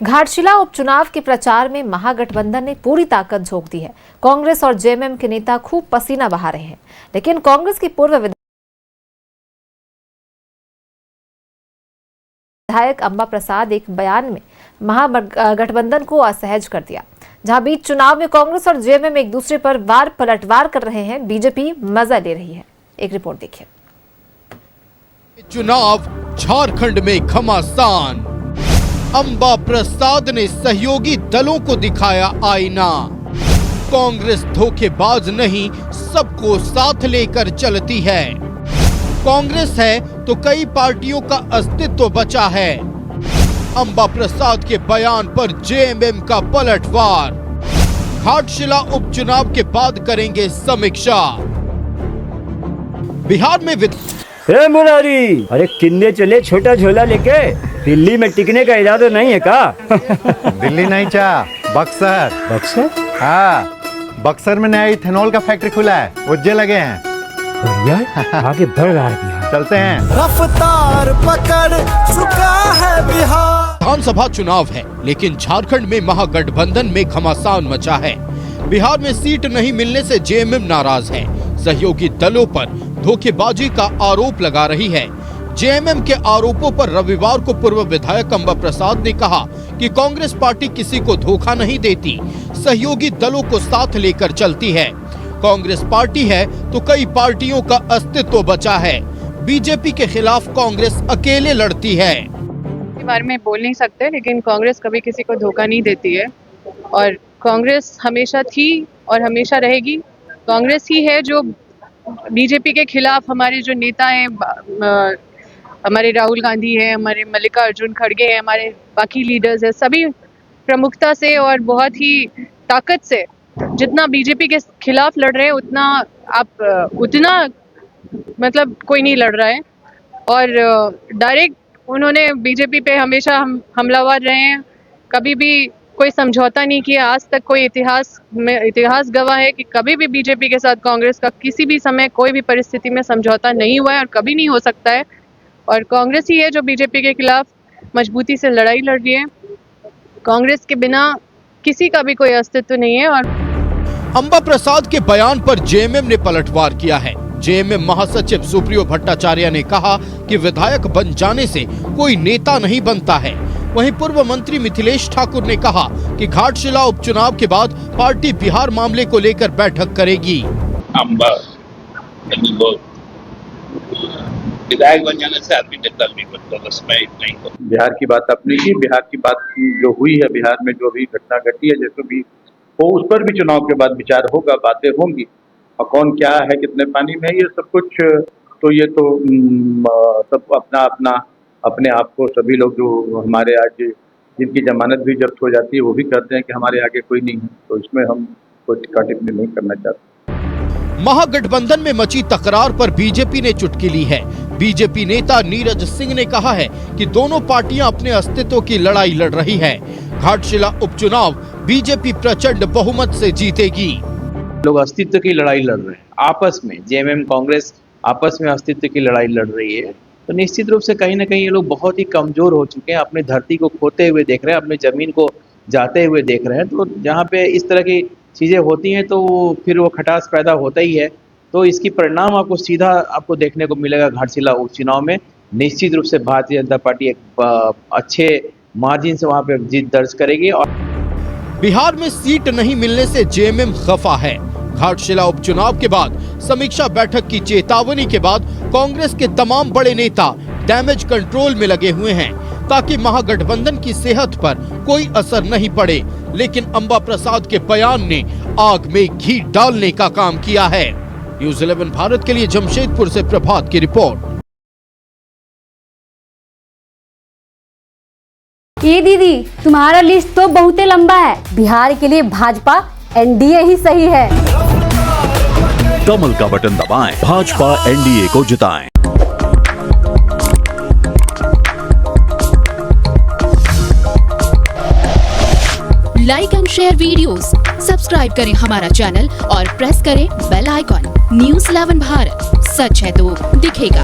घाटशिला उपचुनाव के प्रचार में महागठबंधन ने पूरी ताकत झोंक दी है। कांग्रेस और जेएमएम के नेता खूब पसीना बहा रहे हैं, लेकिन कांग्रेस की पूर्व विधायक अंबा प्रसाद एक बयान में महागठबंधन को असहज कर दिया। जहां बीच चुनाव में कांग्रेस और जेएमएम एक दूसरे पर वार पलटवार कर रहे हैं, बीजेपी मजा ले रही है। एक रिपोर्ट देखिए। चुनाव झारखंड में घमासान, अंबा प्रसाद ने सहयोगी दलों को दिखाया आईना। कांग्रेस धोखेबाज नहीं, सबको साथ लेकर चलती है। कांग्रेस है तो कई पार्टियों का अस्तित्व बचा है। अंबा प्रसाद के बयान पर जेएमएम का पलटवार। घाटशिला उपचुनाव के बाद करेंगे समीक्षा। बिहार में मुरारी, अरे किन्ने चले छोटा झोला लेके? दिल्ली में टिकने का इरादा नहीं है का? दिल्ली नहीं चा, बक्सर। बक्सर? हाँ, बक्सर में नया इथेनॉल का फैक्ट्री खुला है, उज्जे लगे हैं। बढ़िया, आगे बढ़ रहा है बिहार। चलते हैं। रफ्तार पकड़ चुका है बिहार। विधानसभा चुनाव है, लेकिन झारखंड में महागठबंधन में घमासान मचा है। बिहार में सीट नहीं मिलने से जेएमएम नाराज है। सहयोगी दलों पर धोखेबाजी का आरोप लगा रही है। जेएमएम के आरोपों पर रविवार को पूर्व विधायक अंबा प्रसाद ने कहा कि कांग्रेस पार्टी किसी को धोखा नहीं देती, सहयोगी दलों को साथ लेकर चलती है। कांग्रेस पार्टी है तो कई पार्टियों का अस्तित्व बचा है। बीजेपी के खिलाफ कांग्रेस अकेले लड़ती है। के बारे में बोल नहीं सकते, लेकिन कांग्रेस कभी किसी को धोखा नहीं देती है और कांग्रेस हमेशा थी और हमेशा रहेगी। कांग्रेस ही है जो बीजेपी के खिलाफ हमारे जो नेता हैं, हमारे राहुल गांधी है, हमारे मल्लिकार्जुन खड़गे है, हमारे बाकी लीडर्स है, सभी प्रमुखता से और बहुत ही ताकत से जितना बीजेपी के खिलाफ लड़ रहे हैं उतना मतलब कोई नहीं लड़ रहा है। और डायरेक्ट उन्होंने बीजेपी पे हमेशा हमलावर रहे हैं, कभी भी कोई समझौता नहीं किया। आज तक कोई इतिहास गवाह है कि कभी भी बीजेपी के साथ कांग्रेस का किसी भी समय कोई भी परिस्थिति में समझौता नहीं हुआ है और कभी नहीं हो सकता है। और कांग्रेस ही है जो बीजेपी के खिलाफ मजबूती से लड़ाई लड़ रही है। कांग्रेस के बिना किसी का भी कोई अस्तित्व नहीं है। और अंबा प्रसाद के बयान पर जेएमएम ने पलटवार किया है। जेएमएम महासचिव सुप्रियो भट्टाचार्य ने कहा कि विधायक बन जाने से कोई नेता नहीं बनता है। वहीं पूर्व मंत्री मिथिलेश ठाकुर ने कहा कि घाटशिला उपचुनाव के बाद पार्टी बिहार मामले को लेकर बैठक करेगी। अंबा विधायक बन जाने से आदमी नेता नहीं बनता, बस मैं इतना ही कहूं। बिहार की बात अपनी की, बिहार की बात जो हुई है, बिहार में जो भी घटना घटी है, जैसे भी वो उस पर भी चुनाव के बाद विचार होगा, बातें होंगी। और कौन क्या है, कितने पानी में, ये सब कुछ तो ये तो सब अपने आप को सभी लोग जो हमारे आज जिनकी जमानत भी जब्त हो जाती है वो भी कहते हैं कि हमारे आगे कोई नहीं है, तो इसमें हम कोई टिक्का टिप्पणी नहीं करना चाहते। महागठबंधन में मची तकरार पर बीजेपी ने चुटकी ली है। बीजेपी नेता नीरज सिंह ने कहा है कि दोनों पार्टियां अपने अस्तित्व की लड़ाई लड़ रही है। घाटशिला उपचुनाव बीजेपी प्रचंड बहुमत से जीतेगी। लोग अस्तित्व की लड़ाई लड़ रहे हैं आपस में, जेएमएम कांग्रेस आपस में अस्तित्व की लड़ाई लड़ रही है। तो निश्चित रूप से कहीं ना कहीं ये लोग बहुत ही कमजोर हो चुके हैं, अपनी धरती को खोते हुए देख रहे हैं, अपनी जमीन को जाते हुए देख रहे हैं। तो जहाँ पे इस तरह की चीजें होती हैं तो फिर वो खटास पैदा होता ही है। तो इसकी परिणाम आपको देखने को मिलेगा घाटशिला उपचुनाव में। निश्चित रूप से भारतीय जनता पार्टी एक अच्छे मार्जिन से वहाँ पे जीत दर्ज करेगी। और बिहार में सीट नहीं मिलने से जेएमएम खफा है। घाटशिला उपचुनाव के बाद समीक्षा बैठक की चेतावनी के बाद कांग्रेस के तमाम बड़े नेता डैमेज कंट्रोल में लगे हुए हैं ताकि महागठबंधन की सेहत पर कोई असर नहीं पड़े। लेकिन अंबा प्रसाद के बयान ने आग में घी डालने का काम किया है। न्यूज़ 11 भारत के लिए जमशेदपुर से प्रभात की रिपोर्ट। ये दीदी, तुम्हारा लिस्ट तो बहुत लंबा है। बिहार के लिए भाजपा एनडीए ही सही है। कमल का बटन दबाएं, भाजपा एनडीए को जिताएं। Like and share videos, subscribe करें हमारा चैनल और प्रेस करें बेल आइकॉन। न्यूज़ 11 भारत, सच है तो दिखेगा।